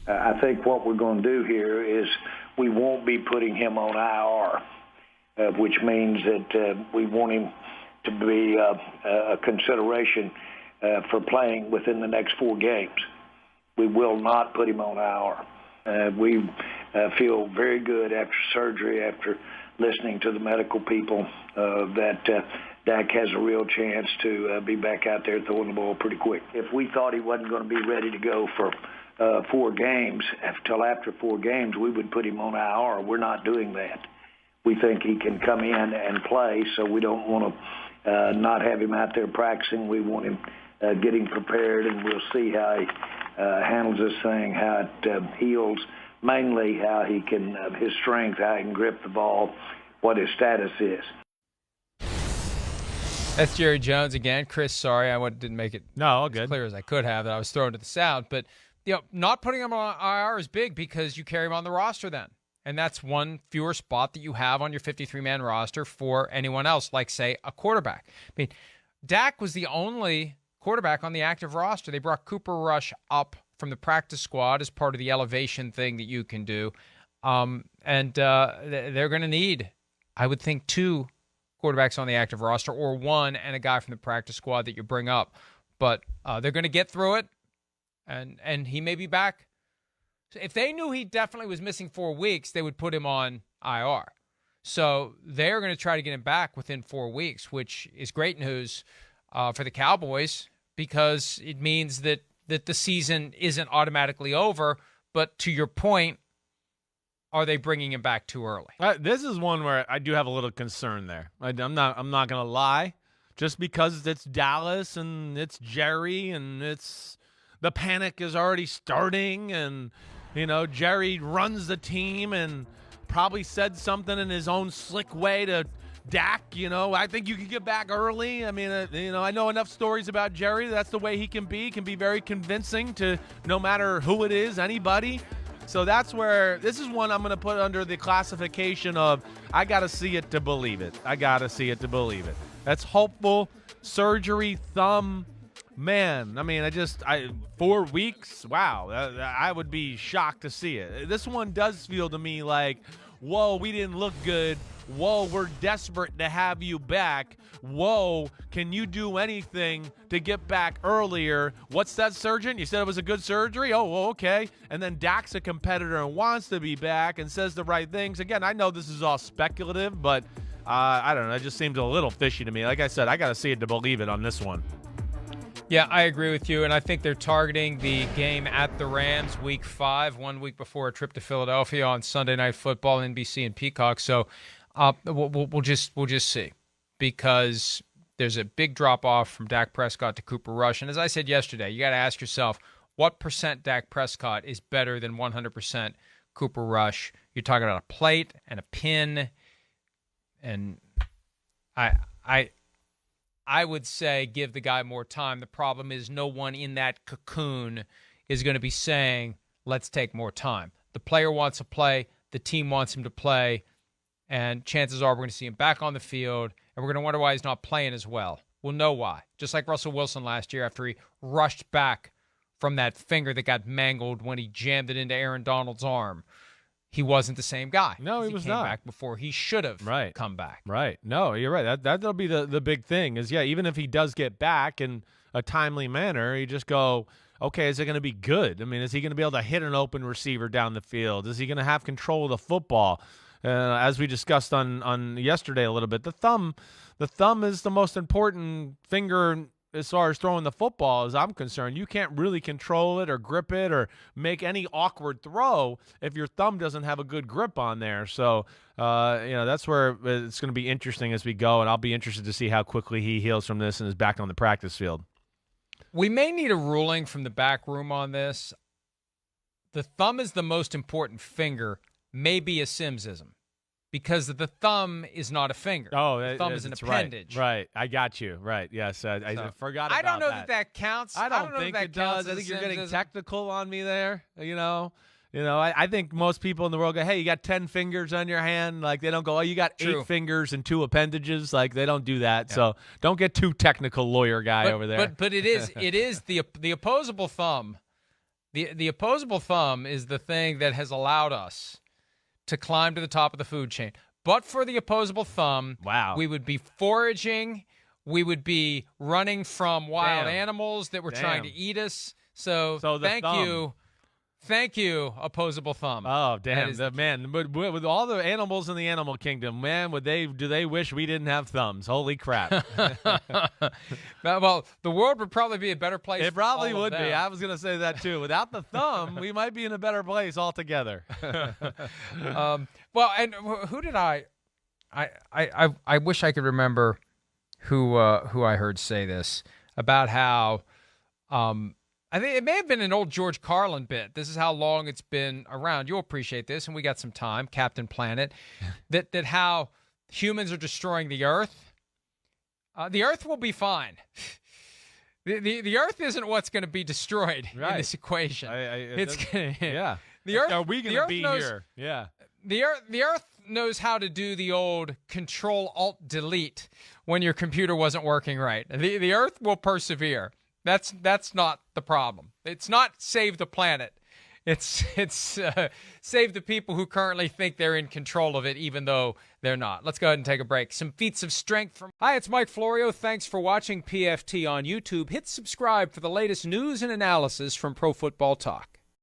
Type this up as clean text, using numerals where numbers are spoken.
I think what we're going to do here is we won't be putting him on IR, which means that we want him to be a consideration for playing within the next 4 games. We will not put him on IR. We feel very good after surgery, after listening to the medical people, that Dak has a real chance to be back out there throwing the ball pretty quick. If we thought he wasn't going to be ready to go for 4 games, till after 4 games, we would put him on IR. We're not doing that. We think he can come in and play, so we don't want to not have him out there practicing. We want him getting prepared, and we'll see how he handles this thing, how it heals, mainly how he can, his strength, how he can grip the ball, what his status is. That's Jerry Jones again. Chris, sorry, I didn't make it all good. As clear as I could have. That I was thrown to the sound. But not putting him on IR is big because you carry him on the roster then. And that's one fewer spot that you have on your 53-man roster for anyone else, like, say, a quarterback. I mean, Dak was the only quarterback on the active roster. They brought Cooper Rush up from the practice squad as part of the elevation thing that you can do. And they're going to need, I would think, 2 quarterbacks on the active roster, or 1 and a guy from the practice squad that you bring up. But they're going to get through it, and he may be back. So if they knew he definitely was missing 4 weeks, they would put him on IR. So they're going to try to get him back within 4 weeks, which is great news for the Cowboys, because it means that the season isn't automatically over. But to your point, are they bringing him back too early? This is one where I do have a little concern there. I'm not going to lie. Just because it's Dallas and it's Jerry and it's the panic is already starting, and Jerry runs the team and probably said something in his own slick way to Dak. I think you can get back early. I mean, I know enough stories about Jerry. That's the way he can be. He can be very convincing to no matter who it is, anybody. So that's where this is one I'm going to put under the classification of I got to see it to believe it. I got to see it to believe it. That's hopeful. Surgery, thumb. Man, I mean, 4 weeks? Wow. I would be shocked to see it. This one does feel to me like, whoa, we didn't look good. Whoa, we're desperate to have you back. Whoa, can you do anything to get back earlier? What's that, surgeon? You said it was a good surgery? Oh, well, okay. And then Dak's a competitor and wants to be back and says the right things. Again, I know this is all speculative, but I don't know. It just seems a little fishy to me. Like I said, I got to see it to believe it on this one. Yeah, I agree with you, and I think they're targeting the game at the Rams Week 5, 1 week before a trip to Philadelphia on Sunday Night Football, NBC and Peacock. So we'll just see, because there's a big drop-off from Dak Prescott to Cooper Rush. And as I said yesterday, you got to ask yourself, what % Dak Prescott is better than 100% Cooper Rush? You're talking about a plate and a pin, and I would say give the guy more time. The problem is no one in that cocoon is going to be saying, let's take more time. The player wants to play. The team wants him to play. And chances are we're going to see him back on the field, and we're going to wonder why he's not playing as well. We'll know why. Just like Russell Wilson last year after he rushed back from that finger that got mangled when he jammed it into Aaron Donald's arm. He wasn't the same guy. No, he was not. He came back before he should have come back. Right. No, you're right. That'll be the big thing is, even if he does get back in a timely manner, you just go, okay, is it going to be good? I mean, is he going to be able to hit an open receiver down the field? Is he going to have control of the football? As we discussed on yesterday a little bit, the thumb is the most important finger as far as throwing the football, as I'm concerned. You can't really control it or grip it or make any awkward throw if your thumb doesn't have a good grip on there. So, that's where it's going to be interesting as we go, and I'll be interested to see how quickly he heals from this and is back on the practice field. We may need a ruling from the back room on this. The thumb is the most important finger, may be a Simsism, because the thumb is not a finger. Oh, the thumb is an appendage. Right. I got you. Right. Yes. I forgot about that. I don't know that counts. I don't think it does. I think you're getting technical on me there. I think most people in the world go, hey, you got 10 fingers on your hand. Like, they don't go, oh, you got 8 fingers and 2 appendages. Like, they don't do that. Yeah. So don't get too technical, lawyer guy over there. But it is the opposable thumb The opposable thumb is the thing that has allowed us to climb to the top of the food chain. But for the opposable thumb, wow, we would be foraging. We would be running from wild animals that were trying to eat us. So thank you. Thank you, opposable thumb. Oh, damn. Man, with all the animals in the animal kingdom, man, do they wish we didn't have thumbs? Holy crap. Well, the world would probably be a better place. It probably would be. Them. I was going to say that, too. Without the thumb, we might be in a better place altogether. Well, and who did I wish I could remember who I heard say this about how I think it may have been an old George Carlin bit. This is how long it's been around. You'll appreciate this, and we got some time, Captain Planet, that how humans are destroying the Earth. The Earth will be fine. The Earth isn't what's going to be destroyed in this equation. Yeah. The Earth. Are we going to be here? Yeah. The Earth knows how to do the old Control-Alt-Delete when your computer wasn't working right. The Earth will persevere. That's not the problem. It's not save the planet. It's save the people who currently think they're in control of it, even though they're not. Let's go ahead and take a break. Some feats of strength from... Hi, it's Mike Florio. Thanks for watching PFT on YouTube. Hit subscribe for the latest news and analysis from Pro Football Talk.